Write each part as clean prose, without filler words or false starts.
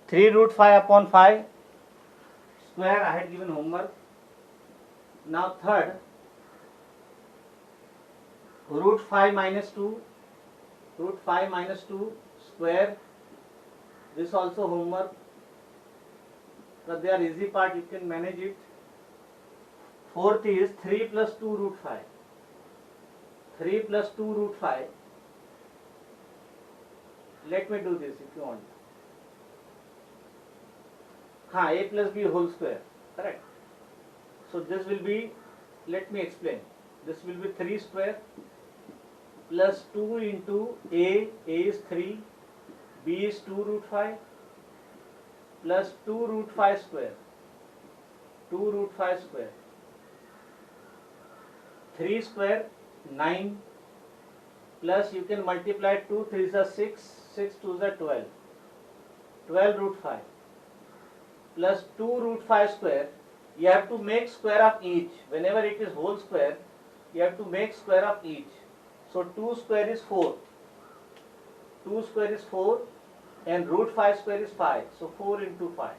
3 root 5 upon 5 square. I had given homework. Now third, root 5 minus 2, root 5 minus 2 square. This also homework, but they are easy part, you can manage it. Fourth is 3 plus 2 root 5. 3 plus 2 root 5. Let me do this if you want. A plus b whole square, correct. So this will be, let me explain. This will be 3 square plus 2 into a is 3, b is 2 root 5 plus 2 root 5 square, 2 root 5 square, 3 square 9 plus you can multiply 2 3s are 6, 6 2s are 12, 12 root 5 plus 2 root 5 square. You have to make square of each. Whenever it is whole square, you have to make square of each. So 2 square is 4. 2 square is 4 and root 5 square is 5. So 4 into 5.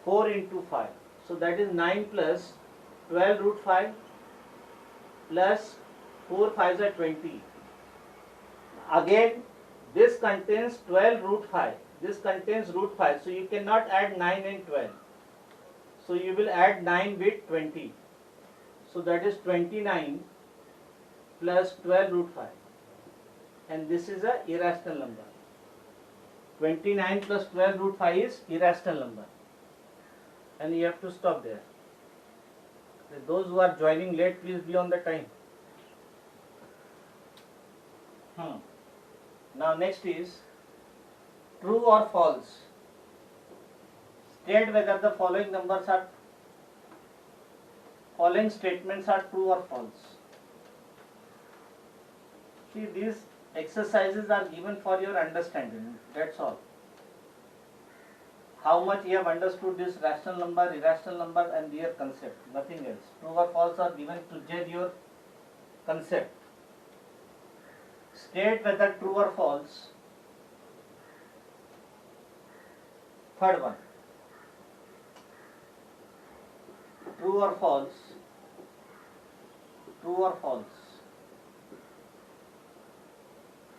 4 into 5. So that is 9 plus 12 root 5 plus 4 5s are 20. Again, this contains 12 root 5. This contains root 5. So you cannot add 9 and 12. So you will add 9 with 20. So that is 29 plus 12 root 5. And this is a irrational number. 29 plus 12 root 5 is irrational number. And you have to stop there. Those who are joining late, please be on the time. Now next is true or false. State whether the following statements are true or false. See, these exercises are given for your understanding. That's all. How much you have understood this rational number, irrational number and their concept. Nothing else. True or false are given to judge your concept. State whether true or false. Third one. True or false. True or false.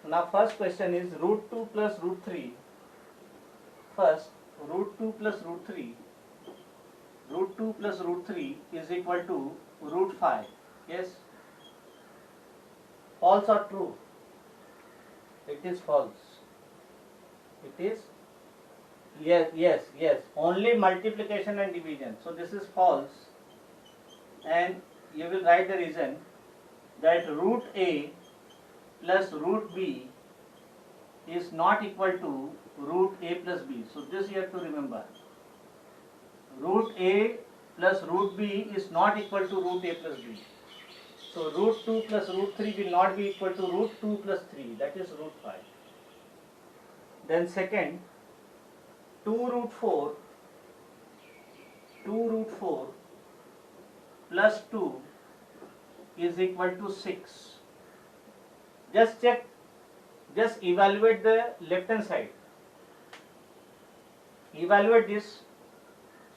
Now first question is root 2 plus root 3. First, root 2 plus root 3. Root 2 plus root 3 is equal to root 5. Yes? False or true? It is false. It is? Yes. Only multiplication and division. So this is false. And you will write the reason that root A plus root B is not equal to root A plus B. So this you have to remember. Root A plus root B is not equal to root A plus B. So root 2 plus root 3 will not be equal to root 2 plus 3. That is root 5. Then second, 2 root 4 plus 2 is equal to 6. Just check, just evaluate the left hand side. Evaluate this.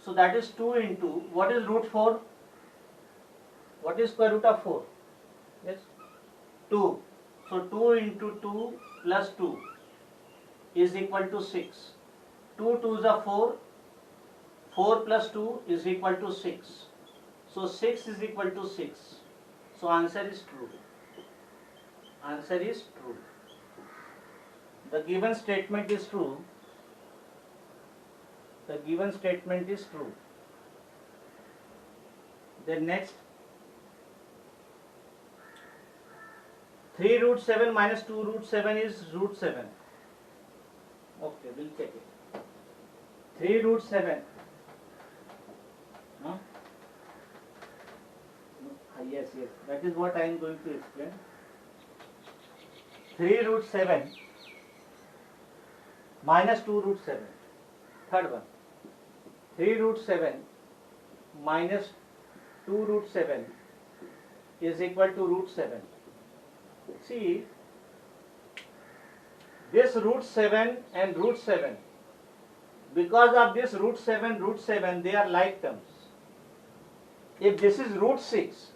So that is 2 into, what is root 4? What is square root of 4? Yes, 2. So 2 into 2 plus 2 is equal to 6. 2 2s are 4. 4 plus 2 is equal to 6. So 6 is equal to 6. So answer is true. Answer is true. The given statement is true. The given statement is true. Then next, 3 root 7 minus 2 root 7 is root 7. Okay, we'll check it. 3 root 7. Huh? Yes, that is what I am going to explain. 3 root 7 minus 2 root 7. Third one. 3 root 7 minus 2 root 7 is equal to root 7. See, this root 7 and root 7, because of this root 7, they are like terms. If this is root 6,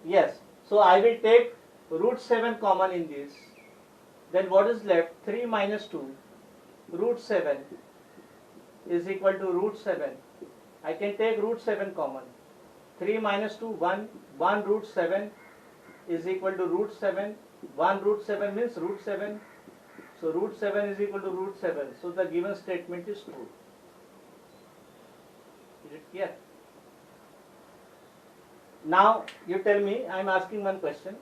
yes, so I will take root 7 common in this. Then what is left? 3 minus 2, root 7 is equal to root 7. I can take root 7 common. 3 minus 2, 1. 1 root 7 is equal to root 7. 1 root 7 means root 7. So root 7 is equal to root 7. So the given statement is true. Is it clear? Now you tell me, I am asking one question.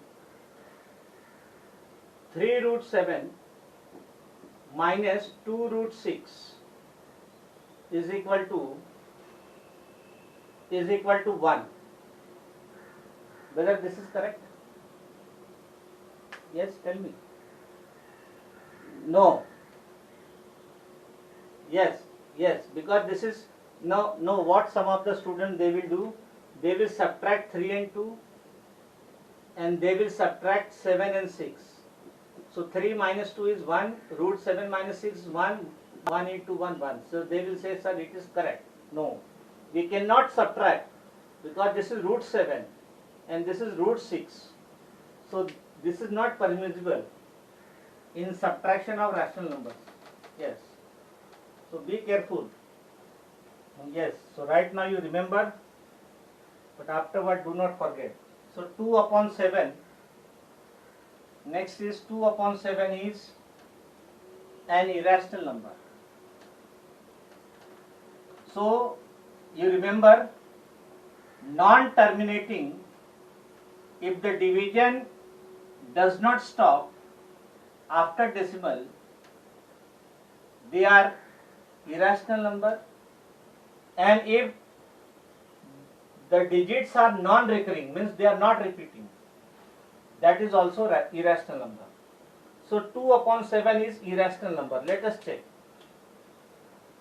3 root 7 minus 2 root 6 is equal to 1. Whether this is correct? Yes, tell me. No. Yes, because this is no. What some of the students they will do, they will subtract 3 and 2, and they will subtract 7 and 6. So 3 minus 2 is 1. Root 7 minus 6 is 1. 1 into 1, 1. So they will say, sir, it is correct. No, we cannot subtract because this is root 7 and this is root 6. So this is not permissible in subtraction of rational numbers. Yes. So be careful. Yes. So right now you remember, but afterward do not forget. So 2 upon 7. Next is 2 upon 7 is an irrational number. So you remember, non-terminating, if the division does not stop after decimal, they are irrational number, and if the digits are non-recurring, means they are not repeating, that is also irrational number. So 2 upon 7 is irrational number. Let us check.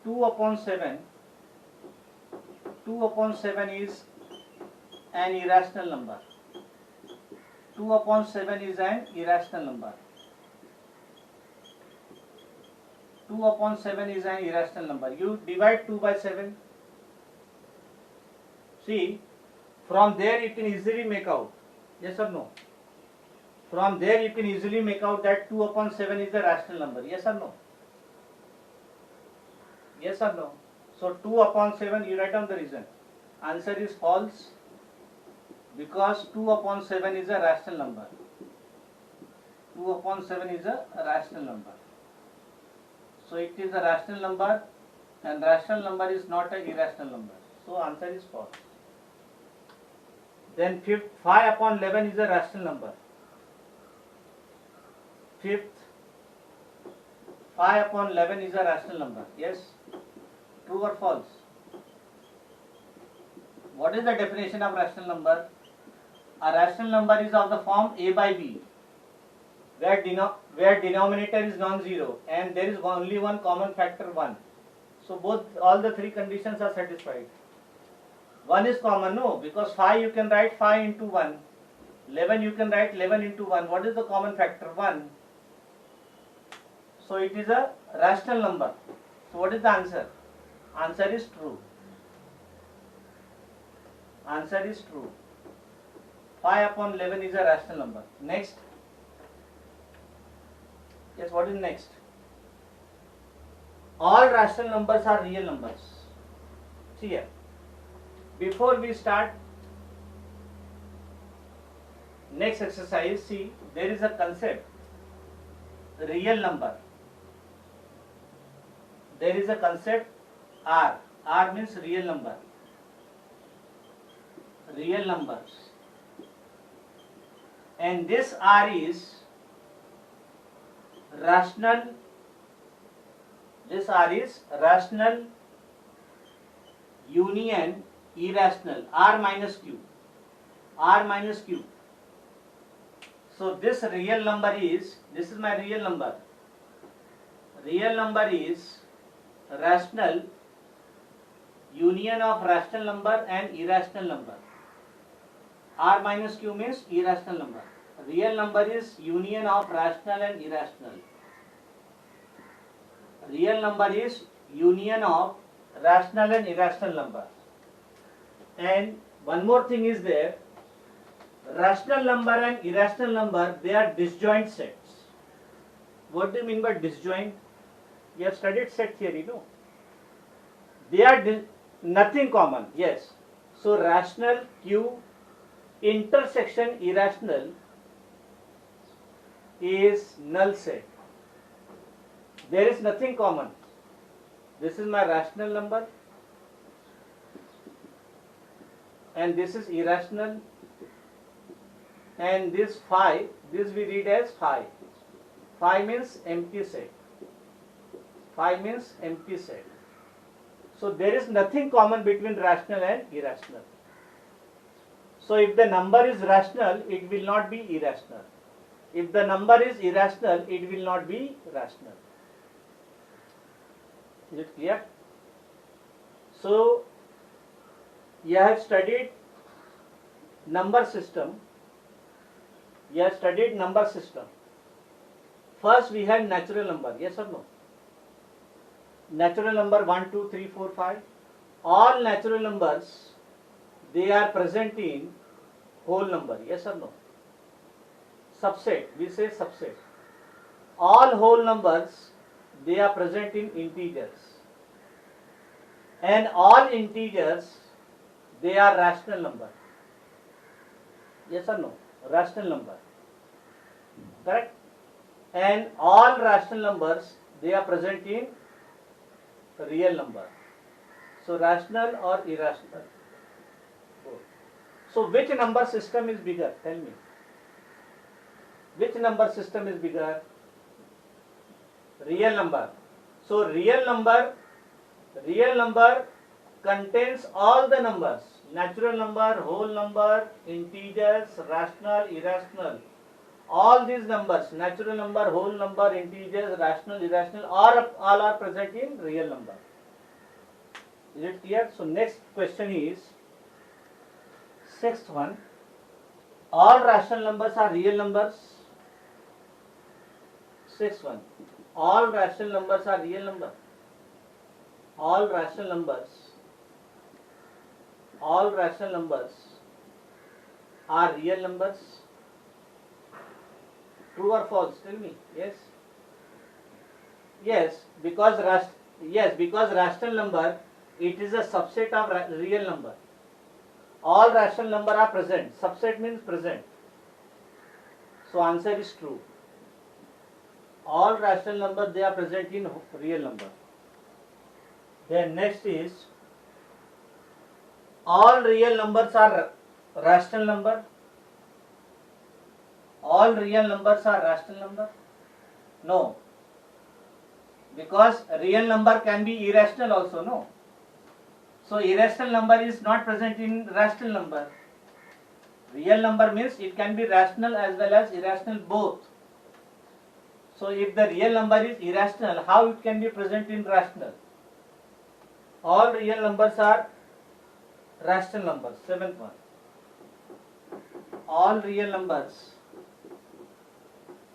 2 upon 7 is an irrational number. 2 upon 7 is an irrational number. 2 upon 7 is an irrational number. You divide 2 by 7. See, from there you can easily make out. Yes or no? From there you can easily make out that 2 upon 7 is a rational number. Yes or no? Yes or no? So 2 upon 7, you write down the reason. Answer is false, because 2 upon 7 is a rational number. 2 upon 7 is a rational number. So it is a rational number, and rational number is not an irrational number. So answer is false. Then 5 upon 11 is a rational number. Fifth, 5 upon 11 is a rational number. Yes? True or false? What is the definition of rational number? A rational number is of the form a by b, where denominator is non-zero and there is only one common factor 1. So all the three conditions are satisfied. 1 is common, no, because 5 you can write 5 into 1. 11 you can write 11 into 1. What is the common factor? 1. So it is a rational number. So what is the answer? Answer is true. Answer is true. 5 upon 11 is a rational number. Next. Yes, what is next? All rational numbers are real numbers. See here. Before we start next exercise, see, there is a concept, real number. There is a concept R. R means real number. Real numbers. And this R is rational. This R is rational union irrational. R minus Q. R minus Q. So this real number is, this is my real number. Real number is rational union of rational number and irrational number. R minus Q means irrational number. Real number is union of rational and irrational. Real number is union of rational and irrational numbers. And one more thing is there, rational number and irrational number, they are disjoint sets. What do you mean by disjoint? You have studied set theory, no? They are nothing common, yes. So rational Q intersection irrational is null set. There is nothing common. This is my rational number and this is irrational, and this phi, this we read as phi. Phi means empty set. Phi means empty set. So there is nothing common between rational and irrational. So if the number is rational, it will not be irrational. If the number is irrational, it will not be rational. Is it clear? So you have studied number system. You have studied number system. First we had natural number, yes or no? Natural number 1, 2, 3, 4, 5. All natural numbers, they are present in whole number, yes or no? Subset, we say subset. All whole numbers, they are present in integers. And all integers, they are rational number. Yes or no? Rational number. Correct? And all rational numbers, they are present in real number. So rational or irrational? So which number system is bigger? Tell me. Which number system is bigger? Real number. So real number contains all the numbers. Natural number, whole number, integers, rational, irrational. All these numbers, natural number, whole number, integers, rational, irrational, all are present in real number. Is it clear? So next question is, sixth one. All rational numbers are real numbers. Sixth one. All rational numbers are real numbers. All rational numbers are real numbers. True or false? Tell me. Yes. Yes, because rational number, it is a subset of real number. All rational number are present. Subset means present. So answer is true. All rational numbers, they are present in real number. Then next is, all real numbers are rational number. All real numbers are rational number? No. Because real number can be irrational also, no? So irrational number is not present in rational number. Real number means it can be rational as well as irrational both. So if the real number is irrational, how it can be present in rational? All real numbers are rational numbers. Seventh one. All real numbers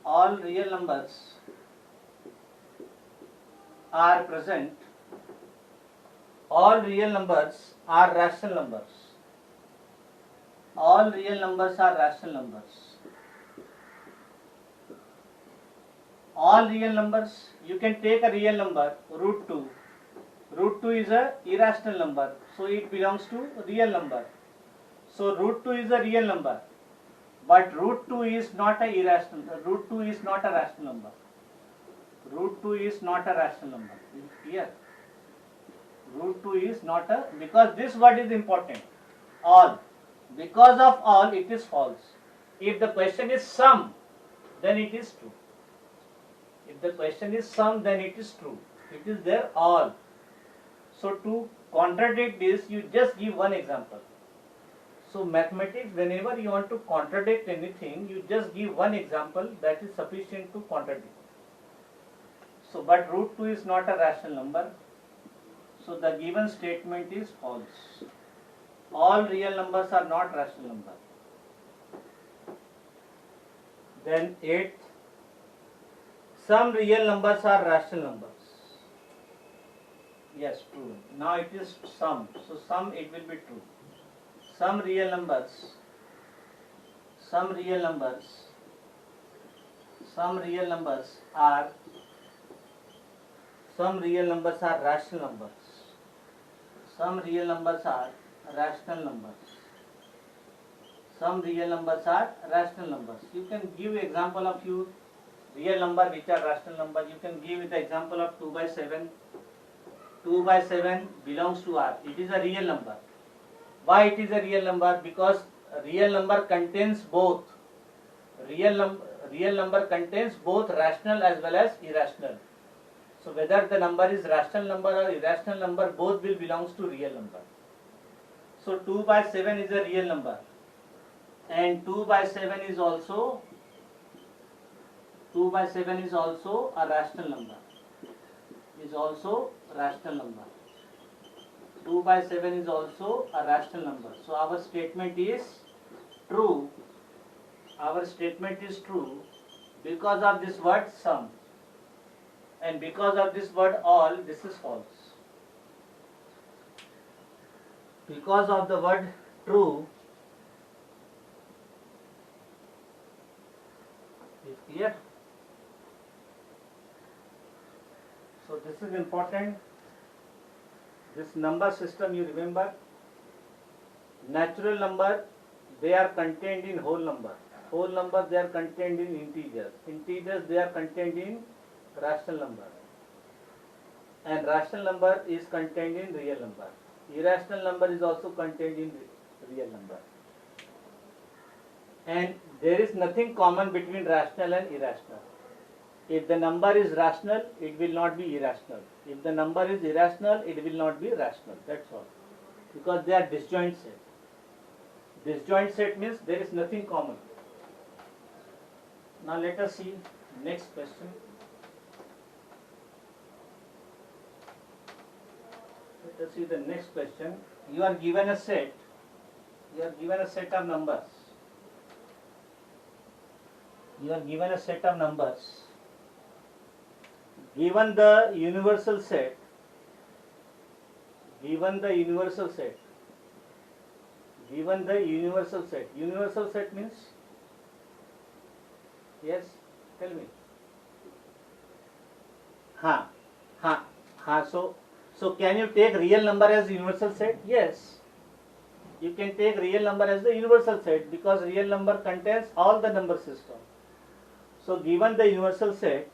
are present. All real numbers are rational numbers. All real numbers are rational numbers. All real numbers, you can take a real number, root 2. Root 2 is a irrational number, so it belongs to real number. So root 2 is a real number, but root 2 is not a irrational. Root 2 is not a rational number. Root 2 is not a rational number. Is it clear? Root 2 is not a, because this word is important. All. Because of all, it is false. If the question is sum, then it is true. If the question is sum, then it is true. It is there all. So to contradict this, you just give one example. So mathematics, whenever you want to contradict anything, you just give one example, that is sufficient to contradict. So but root 2 is not a rational number. So the given statement is false. All real numbers are not rational numbers. Then 8th, some real numbers are rational numbers. Yes, true. Now it is sum. So sum it will be true. Some real numbers, some real numbers, some real numbers are rational numbers. Some real numbers are rational numbers. Some real numbers are rational numbers. You can give example of few real number which are rational number. You can give the example of 2 by 7. 2 by 7 belongs to R. It is a real number. Why it is a real number? Because a real number contains both. Real number contains both rational as well as irrational. So whether the number is rational number or irrational number, both will belongs to real number. So 2 by 7 is a real number, and 2 by 7 is also a rational number. Is also rational number. 2 by 7 is also a rational number. So our statement is true. Our statement is true because of this word sum, and because of this word all, this is false. Because of the word true, is clear? So this is important. This number system you remember. Natural number, they are contained in whole number. Whole number, they are contained in integers. Integers, they are contained in rational number. And rational number is contained in real number. Irrational number is also contained in real number. And there is nothing common between rational and irrational. If the number is rational, it will not be irrational. If the number is irrational, it will not be rational. That's all. Because they are disjoint set. Disjoint set means there is nothing common. Now let us see next question. Let us see the next question. You are given a set. You are given a set of numbers. You are given a set of numbers. Given the universal set. Given the universal set. Given the universal set. Universal set means? Yes, tell me. So can you take real number as universal set? Yes. You can take real number as the universal set because real number contains all the number system. So given the universal set,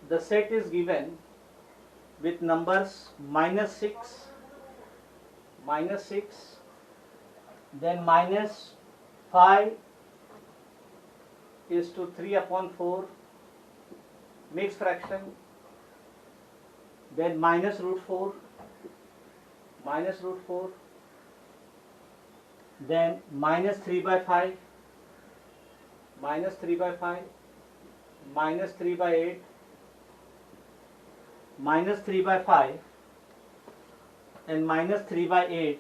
the set is given with numbers -6, then -5 is to 3/4, mixed fraction, then -√4, then -3/5, -3/8, -3/5, and -3/8,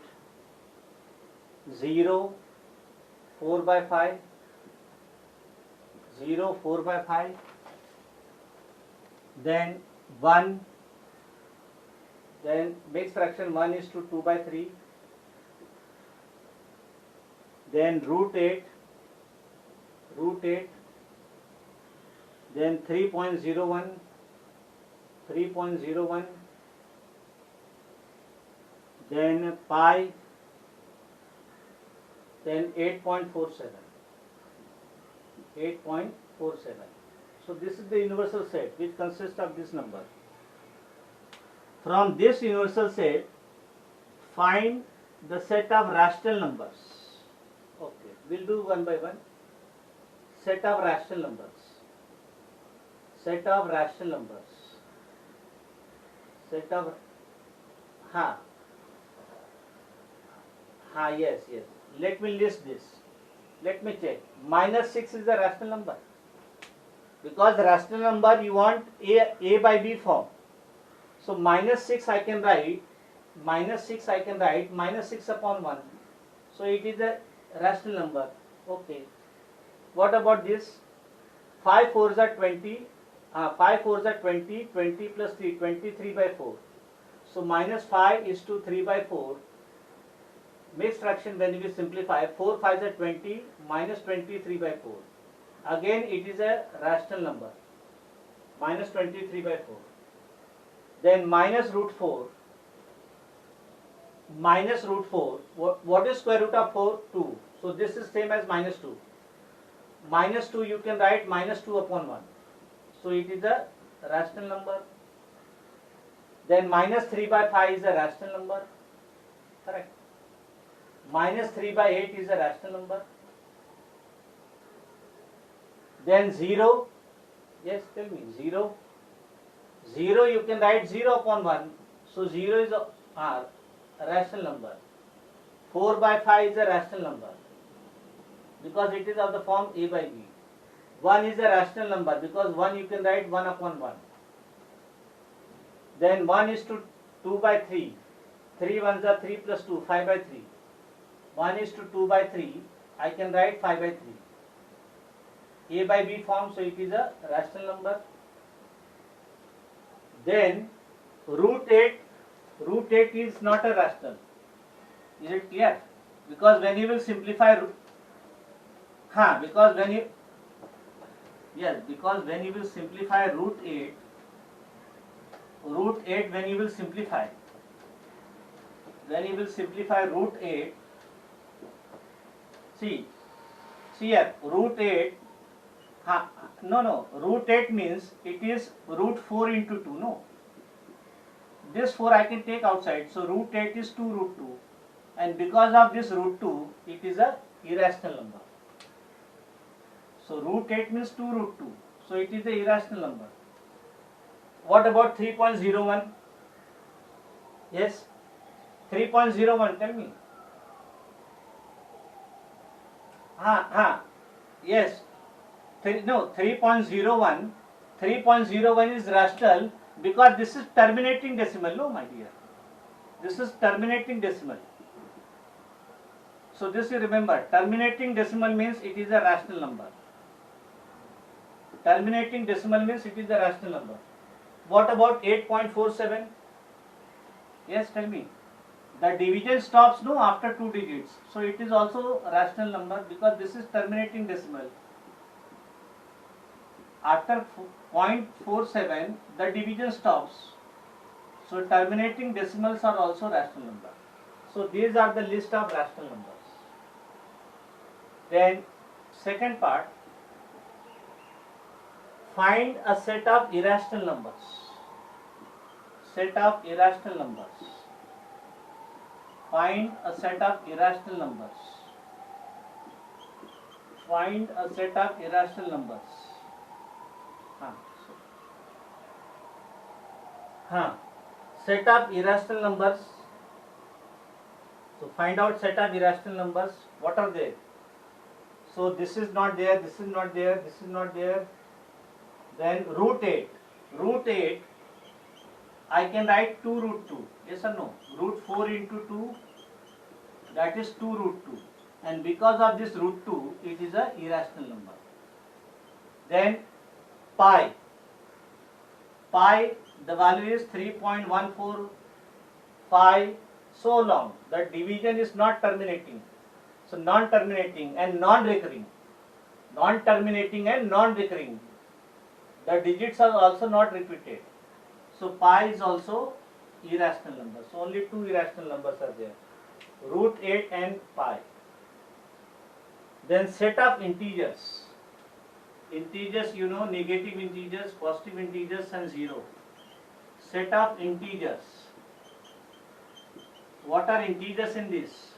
0, 4/5, 0, 4/5, then 1, then mixed fraction 1 is to 2/3, then √8, then 3.01, then pi, then 8.47. So this is the universal set which consists of this number. From this universal set, find the set of rational numbers. Okay, we'll do one by one. Set of rational numbers. Set of rational numbers. Set of yes. Let me list this. Let me check. -6 is a rational number. Because the rational number you want A by B form. So -6 I can write -6/1. So it is a rational number. Okay. What about this? 5 4s are 20. 5 4s are 20. 20 plus 3, 23/4. So minus 5 is to 3 by 4. Mixed fraction when we simplify, 4 5s are 20, minus 23 by 4. Again it is a rational number, minus 23 by 4. Then minus root 4, what is square root of 4? 2. So this is same as minus 2. Minus 2 you can write minus 2 upon 1. So it is a rational number. Then minus 3 by 5 is a rational number. Correct. Minus 3 by 8 is a rational number. Then 0. Yes, tell me. 0. 0 you can write 0 upon 1. So 0 is a rational number. 4 by 5 is a rational number, because it is of the form a by b. 1 is a rational number, because 1 you can write 1 upon 1. Then 1 is to 2 by 3. 3 ones are 3 plus 2, 5 by 3. 1 is to 2 by 3, I can write 5 by 3. A by b form, so it is a rational number. Then root 8 is not a rational. Is it clear? Because when you will simplify, because when you will simplify root 8, when you will simplify root 8, see here, root 8, root 8 means it is root 4 into 2, no. This 4 I can take outside, so root 8 is 2 root 2, and because of this root 2, it is a irrational number. So root 8 means 2 root 2, so it is a irrational number. What about 3.01? Yes, 3.01, tell me. Yes, 3.01. 3.01 is rational, because this is terminating decimal, no my dear. This is terminating decimal. So this you remember, terminating decimal means it is a rational number. Terminating decimal means it is a rational number. What about 8.47? Yes, tell me. The division stops no after 2 digits. So it is also a rational number, because this is terminating decimal. After 0.47, the division stops. So terminating decimals are also rational number. So these are the list of rational numbers. Then second part, find a set of irrational numbers. Set of irrational numbers. Find a set of irrational numbers. Find a set of irrational numbers. Set of irrational numbers. So find out set of irrational numbers. What are they? So this is not there, this is not there, this is not there. Then root 8. Root 8, I can write 2 root 2. Yes or no? Root 4 into 2, that is 2 root 2. And because of this root 2, it is a irrational number. Then pi. Pi, the value is 3.145, so long. The division is not terminating. So non-terminating and non-recurring. Non-terminating and non-recurring. The digits are also not repeated. So pi is also irrational number. So only 2 irrational numbers are there. Root 8 and pi. Then set of integers. Integers, you know, negative integers, positive integers and 0. Set of integers. What are integers in this?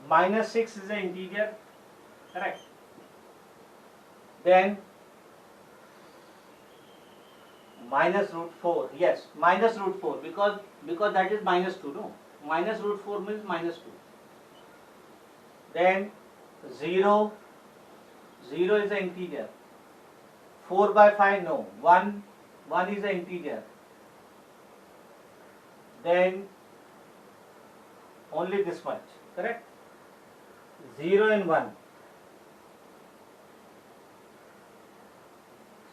Minus 6 is an integer, correct? Then minus root 4, yes, minus root 4, because that is minus 2, no? Minus root 4 means minus 2. Then 0 is an integer. 4 by 5, no. 1 is an integer. Then only this much, correct? 0 and 1.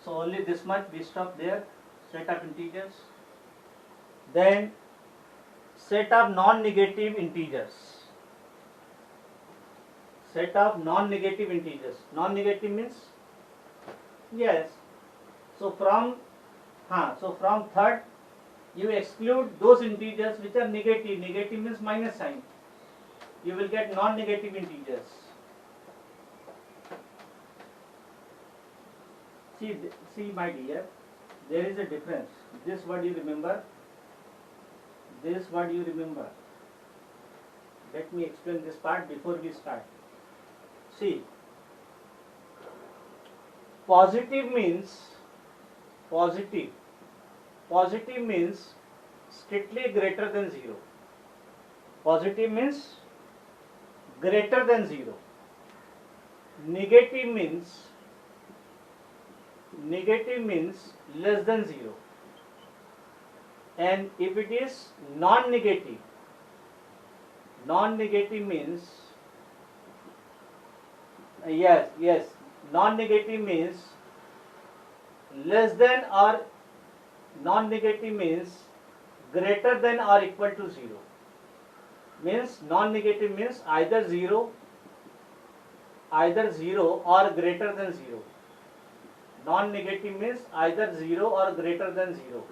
So only this much, we stop there. Set of integers. then set of non-negative integers. Set of non-negative integers. Non-negative means yes. So from third you exclude those integers which are negative. Negative means minus sign. You will get non-negative integers. See my dear, there is a difference. This word you remember. This word you remember. Let me explain this part before we start. See, positive means strictly greater than 0. Positive means greater than 0. Negative means less than 0. And if it is non-negative means non-negative means less than, or non-negative means greater than or equal to 0. Means non-negative means either 0 or greater than 0. Non-negative means either 0 or greater than 0.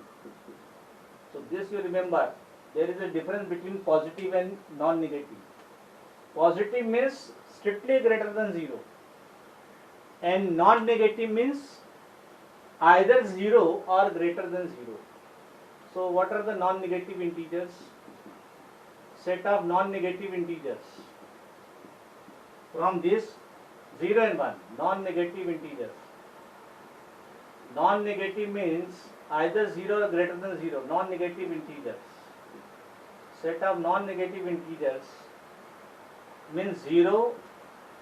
So this you remember, there is a difference between positive and non-negative. Positive means strictly greater than 0, and non-negative means either 0 or greater than 0. So what are the non-negative integers? Set of non-negative integers. From this 0 and 1, non-negative integers. Non-negative means either 0 or greater than 0, non-negative integers. Set of non-negative integers means 0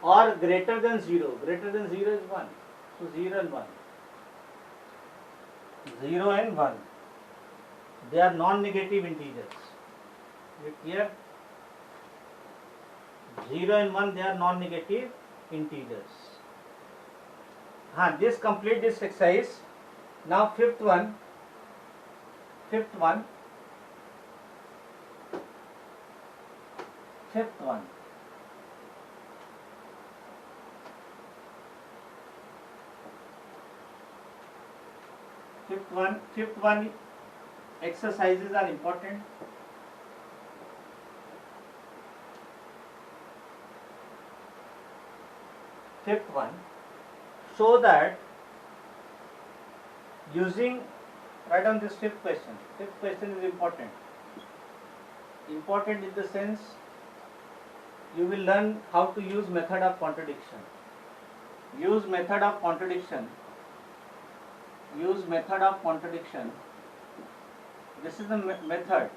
or greater than 0. Greater than 0 is 1. So 0 and 1. 0 and 1. They are non-negative integers. Is it clear? 0 and 1, they are non-negative integers. This complete this exercise. Now fifth one. Fifth one exercises are important. Fifth one, so that using, write down this fifth question. Fifth question is important. Important in the sense you will learn how to use method of contradiction. Use method of contradiction. Use method of contradiction. This is the method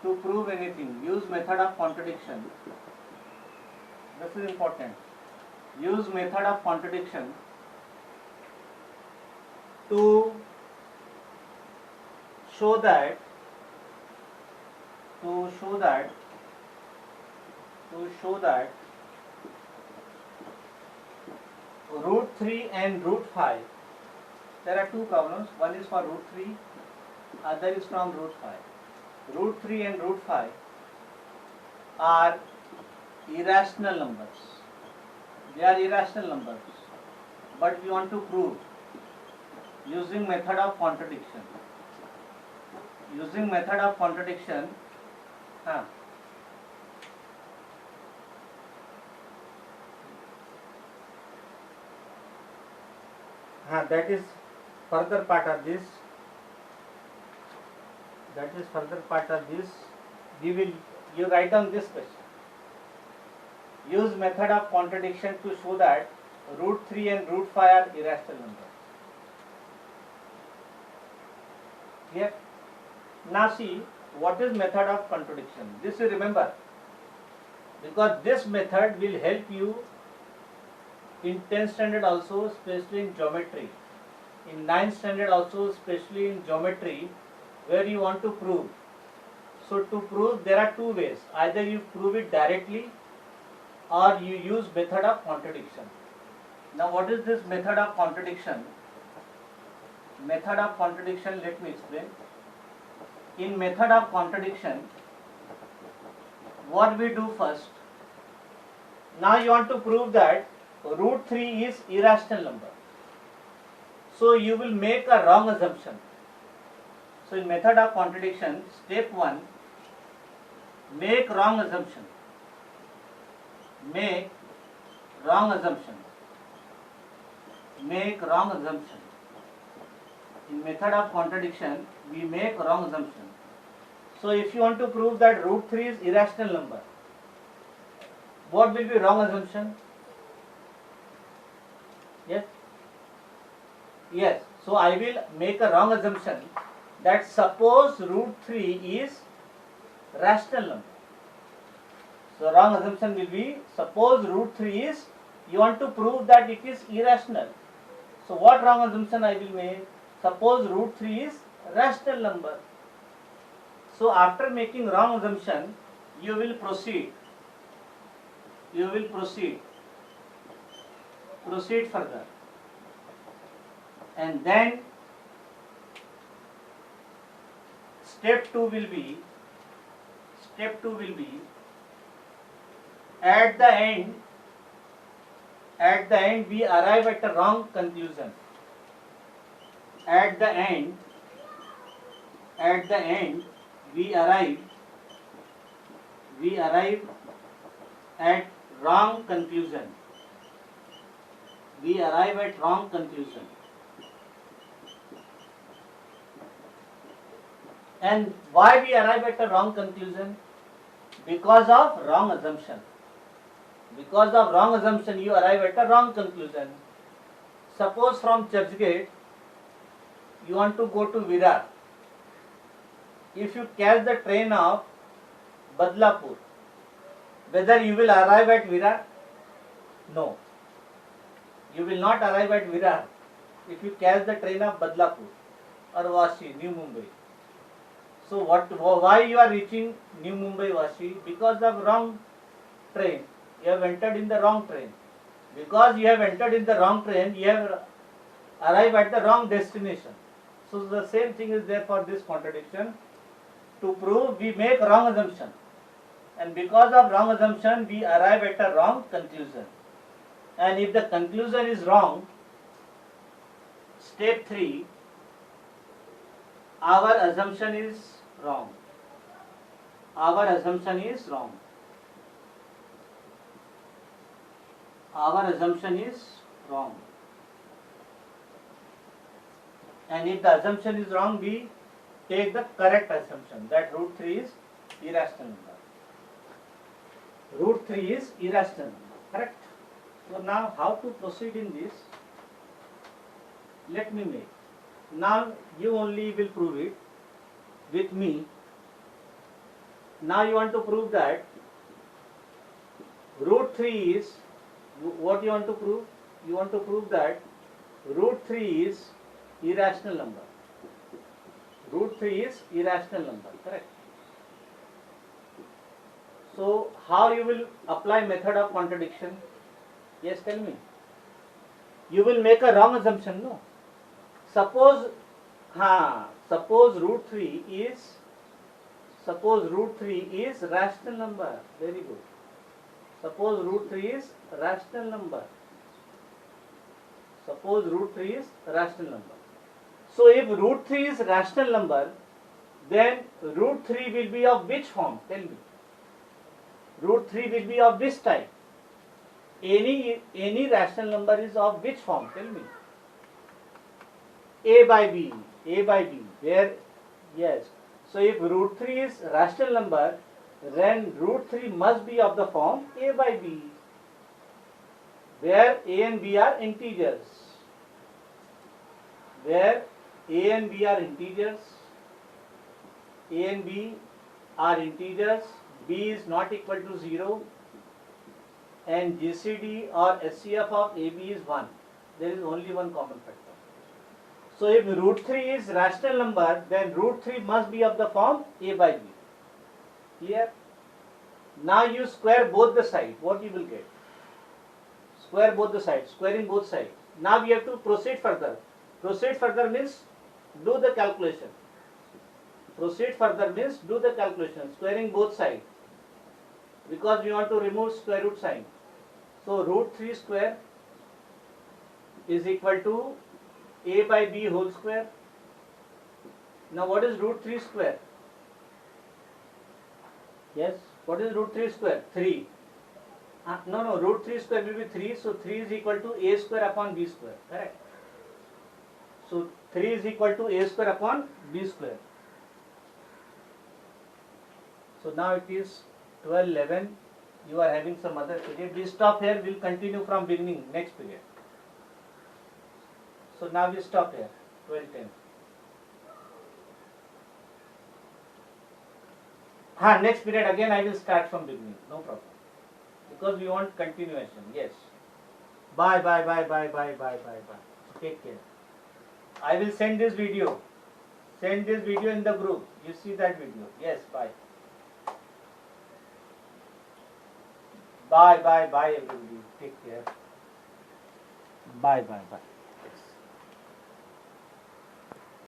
to prove anything. Use method of contradiction. This is important. Use method of contradiction to show that root 3 and root 5, there are two problems. One is for root 3, other is from root 5. Root 3 and root 5 are irrational numbers. They are irrational numbers, but we want to prove using method of contradiction. Using method of contradiction, that is further part of this. You write down this question. Use method of contradiction to show that root 3 and root 5 are irrational numbers. Here, now see what is method of contradiction. This you remember, because this method will help you in 10th standard also, especially in geometry. In 9th standard also, especially in geometry, where you want to prove. So to prove, there are two ways. Either you prove it directly or you use method of contradiction. Now what is this method of contradiction? Method of contradiction, let me explain. in method of contradiction, what we do first? Now you want to prove that root 3 is irrational number. So you will make a wrong assumption. So in method of contradiction, step 1, make wrong assumption. Make wrong assumption. Make wrong assumption. In method of contradiction, we make wrong assumption. So if you want to prove that root 3 is irrational number, what will be wrong assumption? Yes? Yes. So I will make a wrong assumption that suppose root 3 is rational number. So wrong assumption will be, suppose root 3 is, you want to prove that it is irrational. So what wrong assumption I will make? Suppose root 3 is rational number. So after making wrong assumption, you will proceed. You will proceed further. And then step 2 will be, at the end we arrive at a wrong conclusion. At the end we arrive at wrong conclusion. We arrive at wrong conclusion. And why we arrive at a wrong conclusion? Because of wrong assumption. Because of wrong assumption, you arrive at a wrong conclusion. Suppose from Churchgate, you want to go to Virar. If you catch the train of Badlapur, whether you will arrive at Virar? No. You will not arrive at Virar if you catch the train of Badlapur or Vashi, New Mumbai. So why you are reaching New Mumbai, Vashi? Because of wrong train. You have entered in the wrong train. Because you have entered in the wrong train, you have arrived at the wrong destination. So the same thing is there for this contradiction. To prove, we make wrong assumption. And because of wrong assumption, we arrive at a wrong conclusion. And if the conclusion is wrong, step 3, our assumption is wrong. Our assumption is wrong. Our assumption is wrong. And if the assumption is wrong, we take the correct assumption that root 3 is irrational number. Root 3 is irrational number. Correct? So now how to proceed in this? Let me make. Now you only will prove it with me. Now you want to prove that root 3 is, what you want to prove? You want to prove that root 3 is irrational number. Root 3 is irrational number, correct? So how you will apply method of contradiction? Yes, tell me. You will make a wrong assumption, no? Suppose root 3 is rational number. Very good. Suppose root 3 is rational number. Suppose root 3 is rational number. So if root 3 is rational number, then root 3 will be of which form? Tell me. Root 3 will be of this type. Any rational number is of which form? Tell me. A by B. Where? Yes. So if root 3 is rational number, then root 3 must be of the form A by B, where A and B are integers. Where A and B are integers. A and B are integers. B is not equal to 0. And GCD or SCF of AB is 1. There is only one common factor. So if root 3 is rational number, then root 3 must be of the form A by B. Clear? Now you square both the sides. What you will get? Square both the sides. Squaring both sides. Now we have to proceed further. Proceed further means do the calculation. proceed further means do the calculation, squaring both sides, because we want to remove square root sign. So root 3 square is equal to a by b whole square. Now what is root 3 square? Yes, what is root 3 square? 3. No, root 3 square will be 3, so 3 is equal to a square upon b square, correct? So 3 is equal to a square upon b square. So now it is 12:11. You are having some other period. We stop here. We'll continue from beginning next period. So now we stop here. 12:10. Next period again I will start from beginning. No problem. Because we want continuation. Yes. Bye. Take care. I will send this video. Send this video in the group. You see that video. Yes. Bye. Bye everybody. Take care. Bye.